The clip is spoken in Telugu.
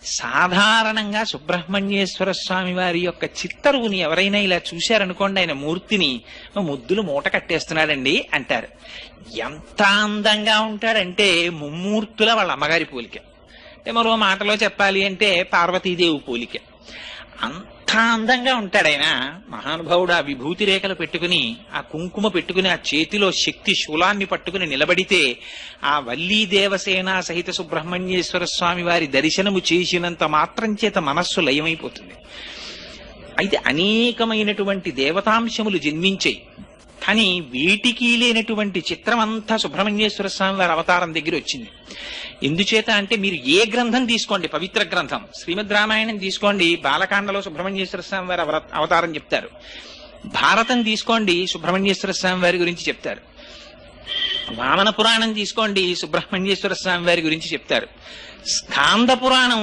సాధారణంగా సుబ్రహ్మణ్యేశ్వర స్వామి వారి యొక్క చిత్తరువుని ఎవరైనా ఇలా చూశారనుకోండి, ఆయన మూర్తిని ముద్దులు మూట కట్టేస్తున్నాడండి అంటారు. ఎంత అందంగా ఉంటాడంటే ముమ్మూర్తుల వాళ్ళ అమ్మగారి పోలిక. అంటే మరో మాటలో చెప్పాలి అంటే పార్వతీదేవి పోలిక. అంత అందంగా ఉంటాడు ఆయన. మహానుభావుడు ఆ విభూతి రేఖలు పెట్టుకుని, ఆ కుంకుమ పెట్టుకుని, ఆ చేతిలో శక్తి శూలాన్ని పట్టుకుని నిలబడితే ఆ వల్లీ దేవసేన సహిత సుబ్రహ్మణ్యేశ్వర స్వామి వారి దర్శనము చేసినంత మాత్రం చేత మనస్సు లయమైపోతుంది. అయితే అనేకమైనటువంటి దేవతాంశములు జన్మించాయి. కానీ వీటికి లేనటువంటి చిత్రం అంతా సుబ్రహ్మణ్యేశ్వర స్వామి వారి అవతారం దగ్గర వచ్చింది. ఎందుచేత అంటే మీరు ఏ గ్రంథం తీసుకోండి, పవిత్ర గ్రంథం శ్రీమద్ రామాయణం తీసుకోండి, బాలకాండలో సుబ్రహ్మణ్యేశ్వర స్వామి వారి అవతారం చెప్తారు. భారతం తీసుకోండి, సుబ్రహ్మణ్యేశ్వర స్వామి వారి గురించి చెప్తారు. వామన పురాణం తీసుకోండి, సుబ్రహ్మణ్యేశ్వర స్వామి వారి గురించి చెప్తారు. స్కాంద పురాణం